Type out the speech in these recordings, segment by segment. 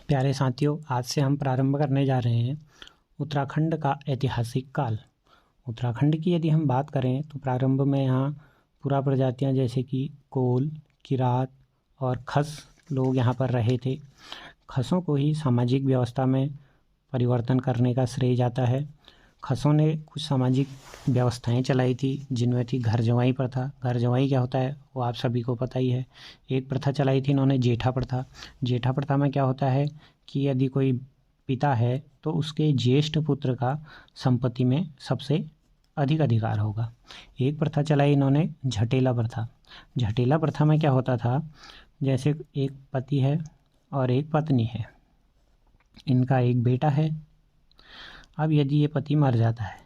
प्यारे साथियों, आज से हम प्रारंभ करने जा रहे हैं उत्तराखंड का ऐतिहासिक काल। उत्तराखंड की यदि हम बात करें तो प्रारंभ में यहाँ पुरा प्रजातियाँ जैसे कि कोल, किरात और खस लोग यहाँ पर रहे थे। खसों को ही सामाजिक व्यवस्था में परिवर्तन करने का श्रेय जाता है। खसों ने कुछ सामाजिक व्यवस्थाएं चलाई थी, जिनमें थी घर जवाई प्रथा। घर जवाई क्या होता है वो आप सभी को पता ही है। एक प्रथा चलाई थी इन्होंने जेठा प्रथा। जेठा प्रथा में क्या होता है कि यदि कोई पिता है तो उसके ज्येष्ठ पुत्र का संपत्ति में सबसे अधिक अधिकार होगा। एक प्रथा चलाई इन्होंने झटेला प्रथा। झटेला प्रथा में क्या होता था, जैसे एक पति है और एक पत्नी है, इनका एक बेटा है। अब यदि ये पति मर जाता है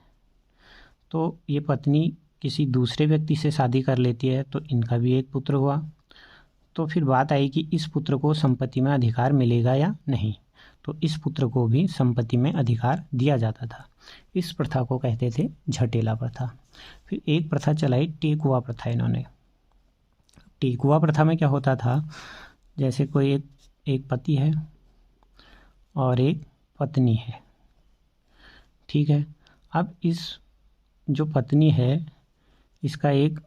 तो ये पत्नी किसी दूसरे व्यक्ति से शादी कर लेती है, तो इनका भी एक पुत्र हुआ। तो फिर बात आई कि इस पुत्र को संपत्ति में अधिकार मिलेगा या नहीं, तो इस पुत्र को भी संपत्ति में अधिकार दिया जाता था। इस प्रथा को कहते थे झटेला प्रथा। फिर एक प्रथा चलाई टेकुआ प्रथा इन्होंने। टेकुआ प्रथा में क्या होता था, जैसे कोई एक पति है और एक पत्नी है, ठीक है। अब इस जो पत्नी है इसका एक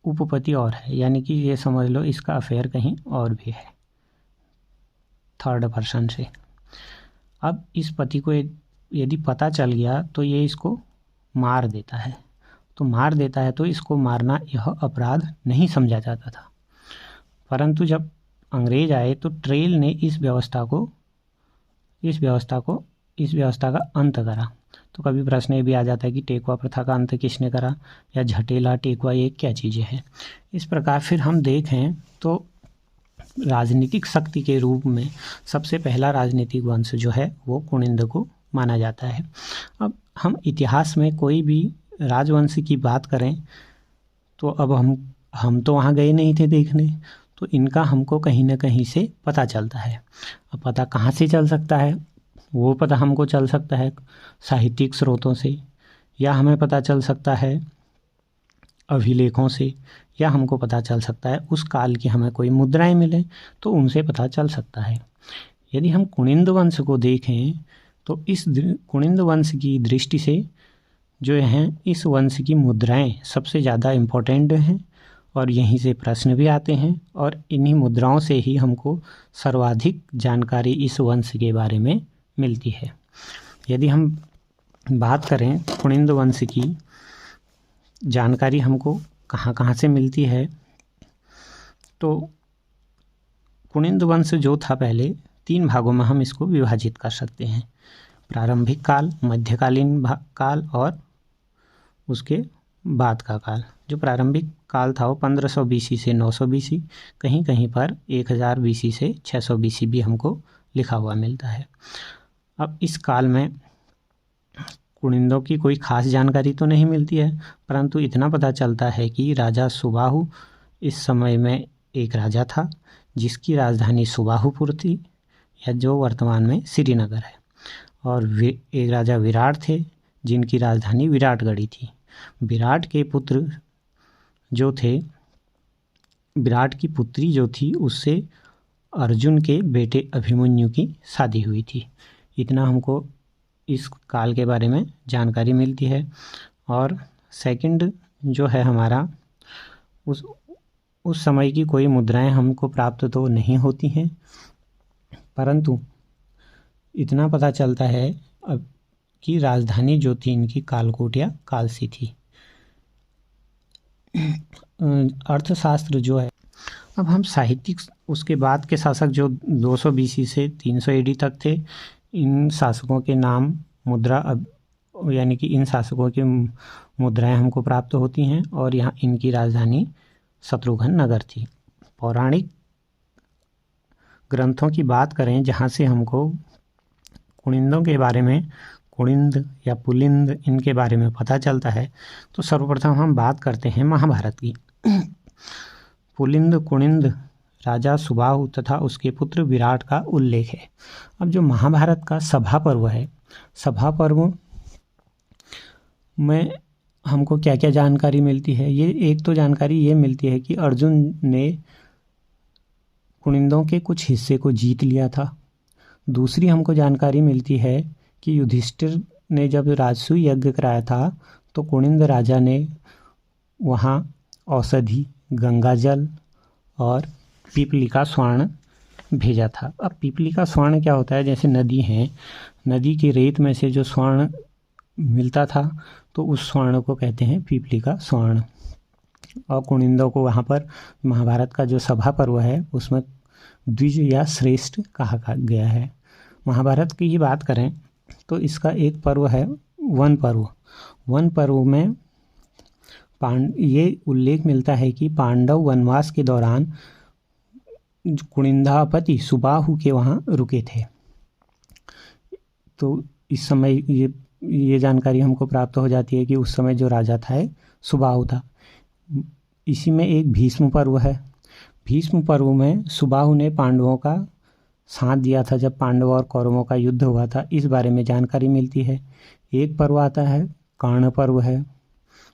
उपपति और है, यानी कि ये समझ लो इसका अफेयर कहीं और भी है थर्ड पर्सन से। अब इस पति को यदि पता चल गया तो ये इसको मार देता है। तो मार देता है तो इसको मारना यह अपराध नहीं समझा जाता था। परंतु जब अंग्रेज आए तो ट्रेल ने इस व्यवस्था का अंत करा। तो कभी प्रश्न ये भी आ जाता है कि टेकुआ प्रथा का अंत किसने करा, या झटेला टेकुआ ये क्या चीज़ें हैं। इस प्रकार फिर हम देखें तो राजनीतिक शक्ति के रूप में सबसे पहला राजनीतिक वंश जो है वो कुनिंद को माना जाता है। अब हम इतिहास में कोई भी राजवंश की बात करें तो अब हम तो वहाँ गए नहीं थे देखने, तो इनका हमको कहीं ना कहीं से पता चलता है। अब पता कहाँ से चल सकता है, वो पता हमको चल सकता है साहित्यिक स्रोतों से, या हमें पता चल सकता है अभिलेखों से, या हमको पता चल सकता है उस काल की हमें कोई मुद्राएं मिले तो उनसे पता चल सकता है। यदि हम कुनिंद वंश को देखें तो इस कुनिंद वंश की दृष्टि से जो हैं इस वंश की मुद्राएं सबसे ज़्यादा इम्पोर्टेंट हैं, और यहीं से प्रश्न भी आते हैं, और इन्हीं मुद्राओं से ही हमको सर्वाधिक जानकारी इस वंश के बारे में मिलती है। यदि हम बात करें कुनिंद वंश की जानकारी हमको कहाँ कहाँ से मिलती है, तो कुनिंद वंश जो था पहले 3 भागों में हम इसको विभाजित कर सकते हैं। प्रारंभिक काल, मध्यकालीन काल और उसके बाद का काल। जो प्रारंभिक काल था वो 1500 बीसी से 900 बीसी, कहीं कहीं पर 1000 बीसी से 600 बीसी भी हमको लिखा हुआ मिलता है। अब इस काल में कुनिंदों की कोई खास जानकारी तो नहीं मिलती है, परंतु इतना पता चलता है कि राजा सुबाहु इस समय में एक राजा था जिसकी राजधानी सुबाहुपुर थी, या जो वर्तमान में श्रीनगर है। और एक राजा विराट थे जिनकी राजधानी विराटगढ़ी थी। विराट के पुत्र जो थे, विराट की पुत्री जो थी उससे अर्जुन के बेटे अभिमन्यु की शादी हुई थी। इतना हमको इस काल के बारे में जानकारी मिलती है। और सेकंड जो है हमारा, उस समय की कोई मुद्राएं हमको प्राप्त तो नहीं होती हैं, परंतु इतना पता चलता है अब कि राजधानी जो थी इनकी कालकोट या कालसी थी। अर्थशास्त्र जो है, अब हम साहित्यिक उसके बाद के शासक जो 200 बीसी से 300 एडी तक थे, इन शासकों के नाम मुद्रा यानी कि इन शासकों की मुद्राएं हमको प्राप्त होती हैं, और यहाँ इनकी राजधानी शत्रुघ्न नगर थी। पौराणिक ग्रंथों की बात करें जहाँ से हमको कुनिंदों के बारे में, कुनिंद या पुलिंद इनके बारे में पता चलता है, तो सर्वप्रथम हम बात करते हैं महाभारत की। पुलिंद कुनिंद राजा सुबाहु तथा उसके पुत्र विराट का उल्लेख है। अब जो महाभारत का सभा पर्व है, सभा पर्व में हमको क्या क्या जानकारी मिलती है, ये एक तो जानकारी ये मिलती है कि अर्जुन ने कुनिंदों के कुछ हिस्से को जीत लिया था। दूसरी हमको जानकारी मिलती है कि युधिष्ठिर ने जब राजसूय यज्ञ कराया था तो कुनिंद राजा ने वहाँ औषधि, गंगाजल और पीपली का स्वर्ण भेजा था। अब पीपली का स्वर्ण क्या होता है, जैसे नदी है, नदी की रेत में से जो स्वर्ण मिलता था तो उस स्वर्ण को कहते हैं पीपली का स्वर्ण। और कुनिंदों को वहाँ पर महाभारत का जो सभा पर्व है उसमें द्विज या श्रेष्ठ कहा गया है। महाभारत की ही बात करें तो इसका एक पर्व है वन पर्व। वन पर्व में ये उल्लेख मिलता है कि पांडव वनवास के दौरान कुनिंदापति सुबाहु के वहाँ रुके थे। तो इस समय ये जानकारी हमको प्राप्त हो जाती है कि उस समय जो राजा था सुबाहु था। इसी में एक भीष्म पर्व है। भीष्म पर्व में सुबाहु ने पांडवों का साथ दिया था जब पांडवों और कौरवों का युद्ध हुआ था, इस बारे में जानकारी मिलती है। एक पर्व आता है कर्ण पर्व है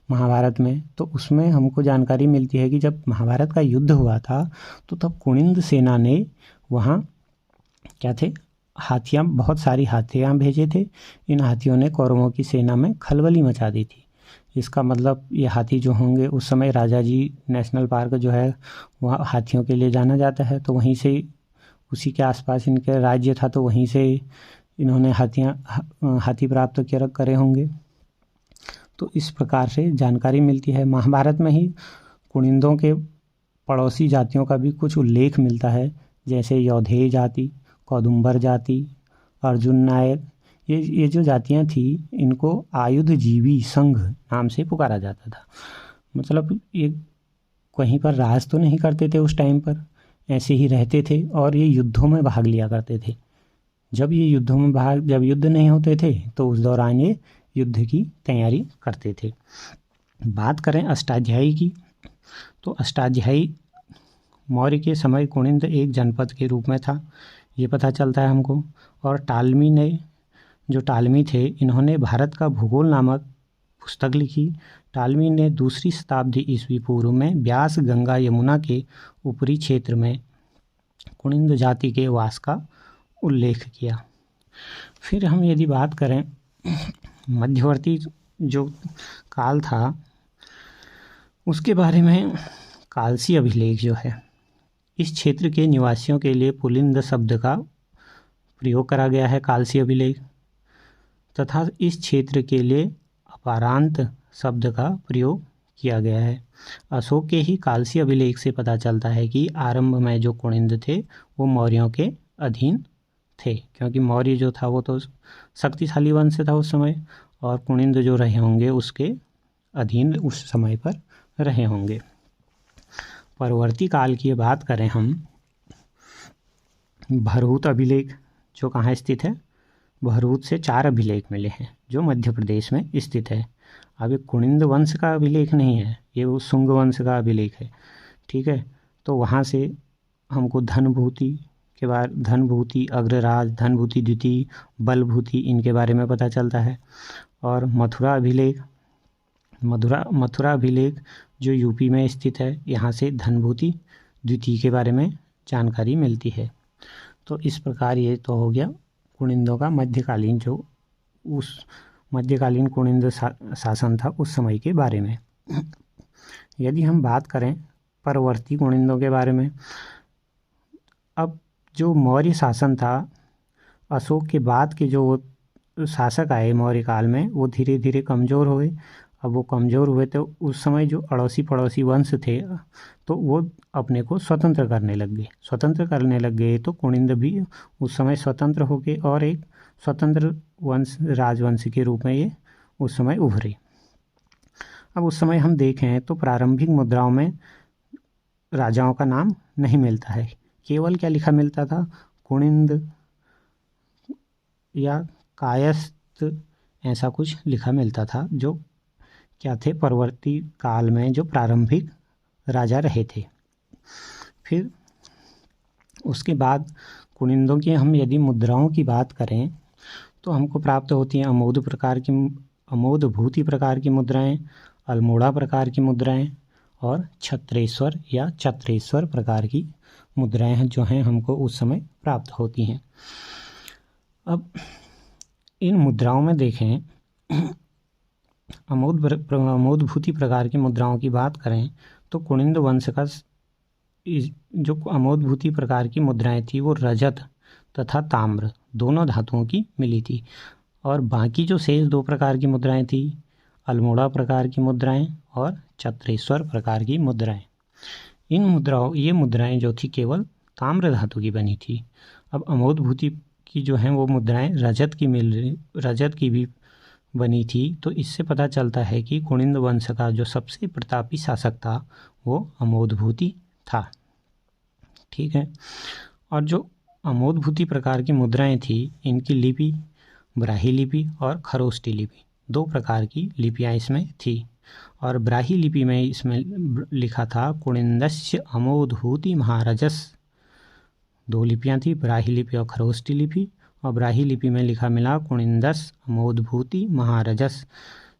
महाभारत में, तो उसमें हमको जानकारी मिलती है कि जब महाभारत का युद्ध हुआ था तो तब कुनिंद सेना ने वहाँ क्या थे, हाथियाँ, बहुत सारी हाथियाँ भेजे थे। इन हाथियों ने कौरवों की सेना में खलबली मचा दी थी। इसका मतलब ये हाथी जो होंगे, उस समय राजा जी नेशनल पार्क जो है वहाँ हाथियों के लिए जाना जाता है, तो वहीं से उसी के आसपास इनके राज्य था, तो वहीं से इन्होंने हाथी प्राप्त करे होंगे। तो इस प्रकार से जानकारी मिलती है। महाभारत में ही कुनिंदों के पड़ोसी जातियों का भी कुछ उल्लेख मिलता है, जैसे यौधेय जाति, कौदुंबर जाति, अर्जुन नायक। ये जो जातियां थी इनको आयुधजीवी संघ नाम से पुकारा जाता था। मतलब ये कहीं पर राज तो नहीं करते थे उस टाइम पर, ऐसे ही रहते थे और ये युद्धों में भाग लिया करते थे। जब युद्ध नहीं होते थे तो उस दौरान ये युद्ध की तैयारी करते थे। बात करें अष्टाध्यायी की, तो अष्टाध्यायी मौर्य के समय कुनिंद एक जनपद के रूप में था, ये पता चलता है हमको। और टालमी थे, इन्होंने भारत का भूगोल नामक पुस्तक लिखी। टालमी ने 2री शताब्दी ईस्वी पूर्व में ब्यास, गंगा, यमुना के ऊपरी क्षेत्र में कुनिंद जाति के वास का उल्लेख किया। फिर हम यदि बात करें मध्यवर्ती जो काल था उसके बारे में, कालसी अभिलेख जो है, इस क्षेत्र के निवासियों के लिए पुलिंद शब्द का प्रयोग करा गया है कालसी अभिलेख, तथा इस क्षेत्र के लिए अपारांत शब्द का प्रयोग किया गया है। अशोक के ही कालसी अभिलेख से पता चलता है कि आरंभ में जो कुनिंद थे वो मौर्यों के अधीन थे, क्योंकि मौर्य जो था वो तो शक्तिशाली वंश था उस समय, और कुनिंद जो रहे होंगे उसके अधीन उस समय पर रहे होंगे। परवर्ती काल की बात करें हम, भरहुत अभिलेख जो कहाँ स्थित है, भरहुत से 4 अभिलेख मिले हैं जो मध्य प्रदेश में स्थित है। अब ये कुनिंद वंश का अभिलेख नहीं है, ये वो शुंग वंश का अभिलेख है, ठीक है। तो वहाँ से हमको धनभूति के बारे, धनभूति अग्रराज, धनभूति द्वितीय, बलभूति, इनके बारे में पता चलता है। और मथुरा अभिलेख जो यूपी में स्थित है, यहाँ से धनभूति द्वितीय के बारे में जानकारी मिलती है। तो इस प्रकार ये तो हो गया कुनिंदों का मध्यकालीन, जो उस मध्यकालीन कुनिंद शासन था उस समय के बारे में। यदि हम बात करें परवर्ती कुनिंदों के बारे में, अब जो मौर्य शासन था, अशोक के बाद के जो शासक आए मौर्य काल में, वो धीरे धीरे कमज़ोर हुए। अब वो कमज़ोर हुए तो उस समय जो अड़ोसी पड़ोसी वंश थे तो वो अपने को स्वतंत्र करने लग गए। तो कुनिंद भी उस समय स्वतंत्र हो गए और एक स्वतंत्र राजवंश के रूप में ये उस समय उभरे। अब उस समय हम देखें तो प्रारंभिक मुद्राओं में राजाओं का नाम नहीं मिलता है, केवल क्या लिखा मिलता था, कुनिंद या कायस्थ, ऐसा कुछ लिखा मिलता था, जो क्या थे, परवर्ती काल में जो प्रारंभिक राजा रहे थे। फिर उसके बाद कुनिंदों की हम यदि मुद्राओं की बात करें तो हमको प्राप्त होती हैं अमोद भूति प्रकार की मुद्राएं, अल्मोड़ा प्रकार की मुद्राएं और छत्रेश्वर या चत्रेश्वर प्रकार की मुद्राएं जो हैं हमको उस समय प्राप्त होती हैं। अब इन मुद्राओं में देखें, अमोदभूति प्रकार की मुद्राओं की बात करें तो कुनिंद वंश का जो अमोदभूति प्रकार की मुद्राएं थी वो रजत तथा ताम्र दोनों धातुओं की मिली थी। और बाकी जो शेष 2 प्रकार की मुद्राएं थी, अल्मोड़ा प्रकार की मुद्राएं और चत्रेश्वर प्रकार की मुद्राएं, ये मुद्राएं जो थी केवल ताम्र धातु की बनी थी। अब अमोदभूति की जो हैं वो मुद्राएं रजत की भी बनी थी। तो इससे पता चलता है कि कुनिंद वंश का जो सबसे प्रतापी शासक था वो अमोदभूति था। ठीक है। और जो अमोदभूति प्रकार की मुद्राएं थी, इनकी लिपि ब्राही लिपि और खरोष्टी लिपि 2 प्रकार की लिपियां इसमें थी। और ब्राही लिपि में इसमें लिखा था कुनिंदस्य अमोदभूति महारजस। 2 लिपियां थी, ब्राही लिपि और खरोष्टी लिपि। और ब्राही लिपि में लिखा मिला कुनिंदस अमोदभूति महारजस।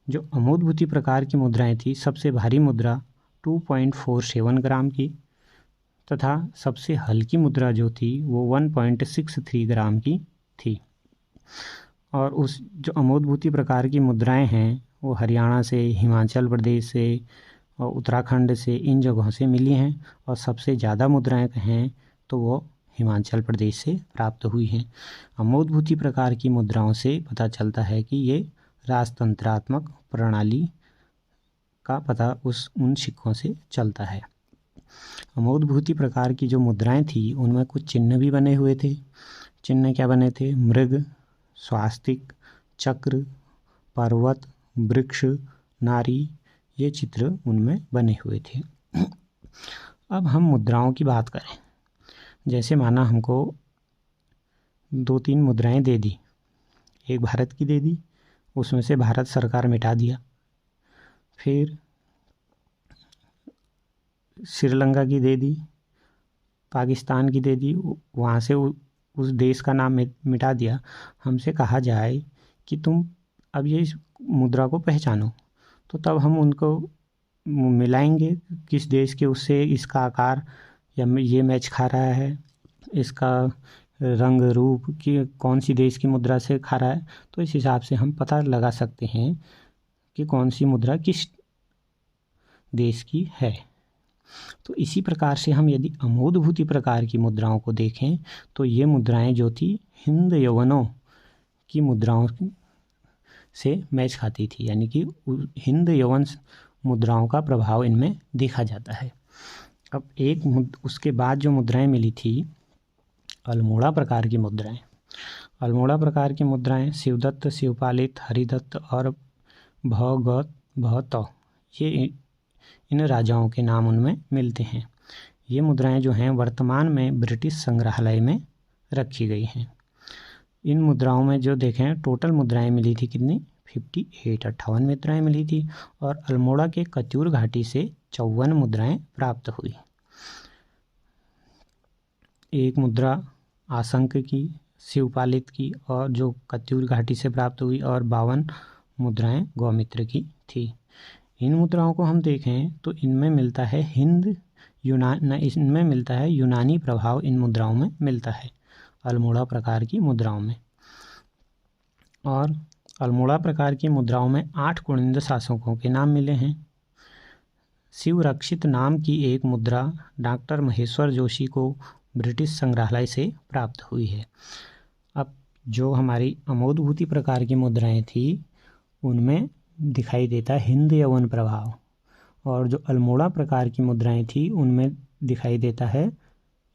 जो अमोदभूति प्रकार की मुद्राएं थी, सबसे भारी मुद्रा 2.47 ग्राम की तथा सबसे हल्की मुद्रा जो थी वो 1.63 ग्राम की थी। और उस जो अमोदभूति प्रकार की मुद्राएं हैं वो हरियाणा से, हिमाचल प्रदेश से और उत्तराखंड से, इन जगहों से मिली हैं। और सबसे ज़्यादा मुद्राएं हैं तो वो हिमाचल प्रदेश से प्राप्त हुई हैं। अमोदभूति प्रकार की मुद्राओं से पता चलता है कि ये राजतंत्रात्मक प्रणाली का पता उन सिक्कों से चलता है। अमोदभूति प्रकार की जो मुद्राएं थी उनमें कुछ चिन्ह भी बने हुए थे। चिन्ह क्या बने थे? मृग, स्वास्तिक, चक्र, पर्वत, वृक्ष, नारी, ये चित्र उनमें बने हुए थे। अब हम मुद्राओं की बात करें। जैसे माना हमको 2-3 मुद्राएं दे दी, एक भारत की दे दी, उसमें से भारत सरकार मिटा दिया। फिर श्रीलंका की दे दी, पाकिस्तान की दे दी, वहाँ से उस देश का नाम मिटा दिया। हमसे कहा जाए कि तुम अब ये इस मुद्रा को पहचानो, तो तब हम उनको मिलाएंगे किस देश के उससे इसका आकार या ये मैच खा रहा है, इसका रंग रूप कि कौन सी देश की मुद्रा से खा रहा है। तो इस हिसाब से हम पता लगा सकते हैं कि कौन सी मुद्रा किस देश की है। तो इसी प्रकार से हम यदि अमोदभूति प्रकार की मुद्राओं को देखें तो ये मुद्राएं जो थी हिंद यवनों की मुद्राओं से मैच खाती थी, यानी कि हिंद यवन मुद्राओं का प्रभाव इनमें देखा जाता है। अब उसके बाद जो मुद्राएं मिली थी, अल्मोड़ा प्रकार की मुद्राएं। अल्मोड़ा प्रकार की मुद्राएं शिवदत्त, शिवपालित, हरिदत्त और भवत ये इन राजाओं के नाम उनमें मिलते हैं। ये मुद्राएं जो हैं वर्तमान में ब्रिटिश संग्रहालय में रखी गई हैं। इन मुद्राओं में जो देखें टोटल मुद्राएं मिली थी कितनी? 58 मुद्राएं मिली थी। और अल्मोड़ा के कत्यूर घाटी से 54 मुद्राएं प्राप्त हुई। एक मुद्रा आशंक की, शिवपालित की और जो कत्यूर घाटी से प्राप्त हुई, और 52 मुद्राएं गौमित्र की थी। इन मुद्राओं को हम देखें तो इनमें मिलता है इनमें मिलता है यूनानी प्रभाव, इन मुद्राओं में मिलता है अल्मोड़ा प्रकार की मुद्राओं में। और अल्मोड़ा प्रकार की मुद्राओं में 8 कुनिंद शासकों के नाम मिले हैं। शिवरक्षित नाम की एक मुद्रा डॉक्टर महेश्वर जोशी को ब्रिटिश संग्रहालय से प्राप्त हुई है। अब जो हमारी अमोदभूति प्रकार की मुद्राएं थी उनमें दिखाई देता है हिंद यवन प्रभाव, और जो अल्मोड़ा प्रकार की मुद्राएं थी उनमें दिखाई देता है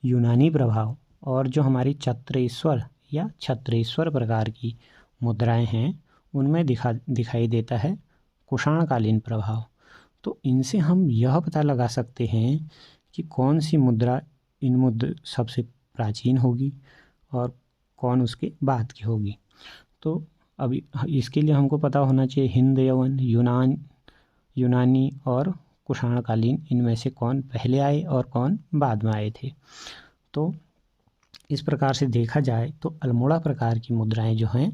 यूनानी प्रभाव। और जो हमारी चत्रेश्वर या छत्रेश्वर प्रकार की मुद्राएं हैं उनमें दिखाई देता है कुषाणकालीन प्रभाव। तो इनसे हम यह पता लगा सकते हैं कि कौन सी मुद्रा सबसे प्राचीन होगी और कौन उसके बाद की होगी। तो अब इसके लिए हमको पता होना चाहिए हिंद यवन, यूनानी और कुषाणकालीन, इनमें से कौन पहले आए और कौन बाद में आए थे। तो इस प्रकार से देखा जाए तो अल्मोड़ा प्रकार की मुद्राएं जो हैं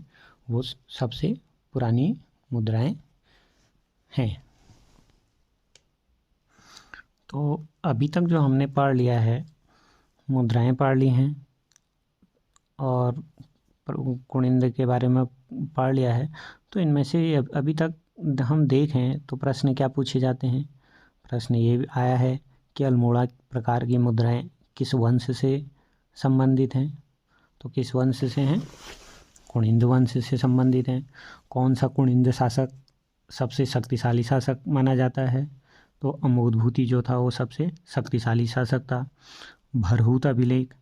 वो सबसे पुरानी मुद्राएं हैं। तो अभी तक जो हमने पढ़ लिया है, मुद्राएं पढ़ ली हैं और कुनिंद के बारे में पढ़ लिया है। तो इनमें से अभी तक हम देखें तो प्रश्न क्या पूछे जाते हैं। प्रश्न ये आया है कि अल्मोड़ा प्रकार की मुद्राएं किस वंश से संबंधित हैं। तो किस वंश से हैं? कुनिंद वंश से संबंधित हैं। कौन सा कुनिंद शासक सबसे शक्तिशाली शासक माना जाता है? तो अमोदभूति जो था वो सबसे शक्तिशाली शासक था। भरहुत अभिलेख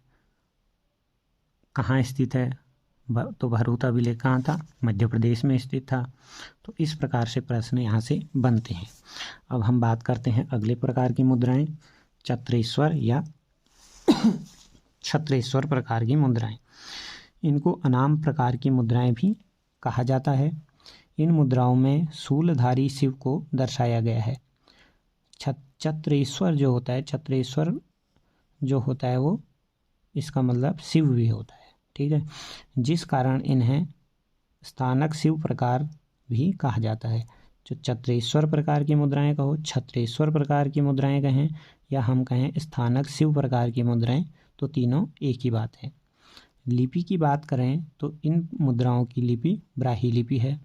कहाँ स्थित है? तो भरहुत अभिलेख कहाँ था? मध्य प्रदेश में स्थित था। तो इस प्रकार से प्रश्न यहाँ से बनते हैं। अब हम बात करते हैं अगले प्रकार की मुद्राएं, चत्रेश्वर या छत्रेश्वर प्रकार की मुद्राएं। इनको अनाम प्रकार की मुद्राएं भी कहा जाता है। इन मुद्राओं में शूलधारी शिव को दर्शाया गया है। चत्रेश्वर जो होता है, चत्रेश्वर जो होता है वो इसका मतलब शिव भी होता है, ठीक है, जिस कारण इन्हें स्थानक शिव प्रकार भी कहा जाता है। जो चत्रेश्वर प्रकार की मुद्राएं कहो, छत्रेश्वर प्रकार की मुद्राएं कहें या हम कहें स्थानक शिव प्रकार की मुद्राएं, तो तीनों एक ही बात है। लिपि की बात करें तो इन मुद्राओं की लिपि ब्राह्मी लिपि है।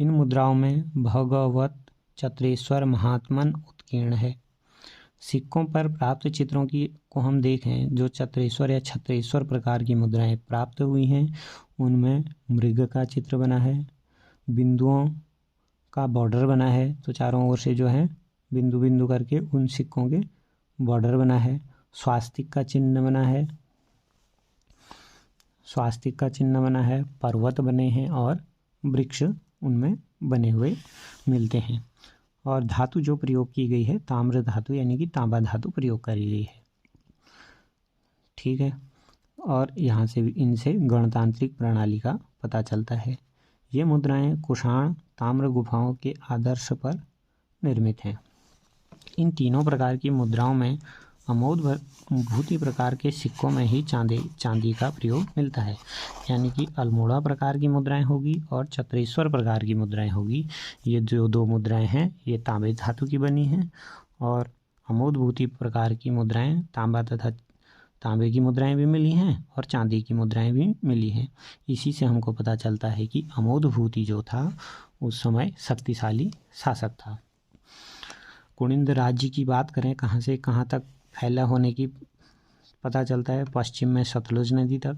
इन मुद्राओं में भगवत चत्रेश्वर महात्मन उत्कीर्ण है। सिक्कों पर प्राप्त चित्रों को हम देखें, जो चत्रेश्वर या छत्रेश्वर प्रकार की मुद्राएं प्राप्त हुई हैं उनमें मृग का चित्र बना है, बिंदुओं का बॉर्डर बना है, तो चारों ओर से जो है बिंदु बिंदु करके उन सिक्कों के बॉर्डर बना है, स्वास्तिक का चिन्ह बना है, स्वास्तिक का चिन्ह बना है, पर्वत बने हैं और वृक्ष उनमें बने हुए मिलते हैं। और धातु जो प्रयोग की गई है ताम्र धातु यानी कि तांबा धातु प्रयोग करी गई है, ठीक है। और यहाँ से इनसे गणतांत्रिक प्रणाली का पता चलता है। ये मुद्राएं कुषाण ताम्र गुफाओं के आदर्श पर निर्मित हैं। इन तीनों प्रकार की मुद्राओं में अमोदभूति प्रकार के सिक्कों में ही चांदी का प्रयोग मिलता है, यानी कि अल्मोड़ा प्रकार की मुद्राएं होगी और चत्रेश्वर प्रकार की मुद्राएं होगी। ये जो दो मुद्राएं हैं ये तांबे धातु की बनी हैं और अमोदभूति प्रकार की मुद्राएं तांबा तथा तांबे की मुद्राएं भी मिली हैं और चांदी की मुद्राएं भी मिली हैं। इसी से हमको पता चलता है कि अमोदभूति जो था उस समय शक्तिशाली शासक था। कुनिंद राज्य की बात करें, कहाँ से कहाँ तक फैला होने की पता चलता है। पश्चिम में सतलुज नदी तक,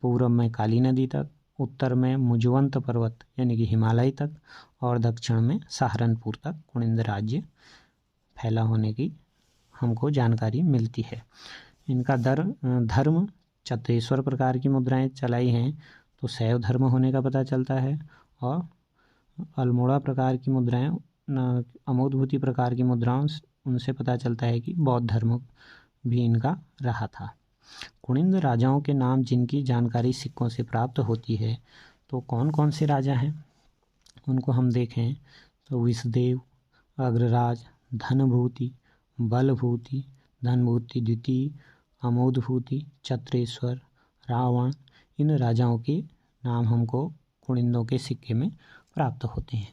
पूर्व में काली नदी तक, उत्तर में मुजवंत पर्वत यानी कि हिमालय तक और दक्षिण में सहारनपुर तक कुनिंद राज्य फैला होने की हमको जानकारी मिलती है। इनका धर्म चत्रेश्वर प्रकार की मुद्राएं चलाई हैं तो शैव धर्म होने का पता चलता है। और अल्मोड़ा प्रकार की मुद्राएं, अमोदभूति प्रकार की मुद्राओं उनसे पता चलता है कि बौद्ध धर्म भी इनका रहा था। कुनिंद राजाओं के नाम जिनकी जानकारी सिक्कों से प्राप्त होती है, तो कौन कौन से राजा हैं उनको हम देखें तो विषदेव, अग्रराज, धनभूति, बलभूति, धनभूति द्वितीय, अमोदभूति, चत्रेश्वर, रावण, इन राजाओं के नाम हमको कुनिंदों के सिक्के में प्राप्त होते हैं।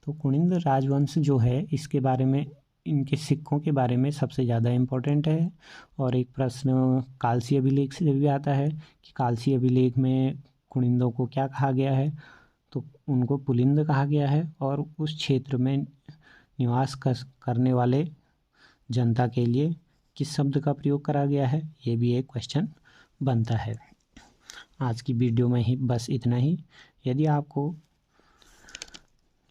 तो कुनिंद राजवंश जो है इसके बारे में, इनके सिक्कों के बारे में सबसे ज़्यादा इम्पोर्टेंट है। और एक प्रश्न कालसी अभिलेख से भी आता है कि कालसी अभिलेख में कुनिंदों को क्या कहा गया है, तो उनको पुलिंद कहा गया है और उस क्षेत्र में निवास करने वाले जनता के लिए किस शब्द का प्रयोग करा गया है, ये भी एक क्वेश्चन बनता है। आज की वीडियो में ही बस इतना ही। यदि आपको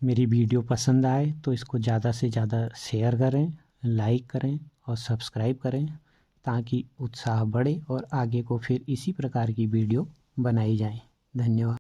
मेरी वीडियो पसंद आए तो इसको ज़्यादा से ज़्यादा शेयर करें, लाइक करें और सब्सक्राइब करें ताकि उत्साह बढ़े और आगे को फिर इसी प्रकार की वीडियो बनाई जाए। धन्यवाद।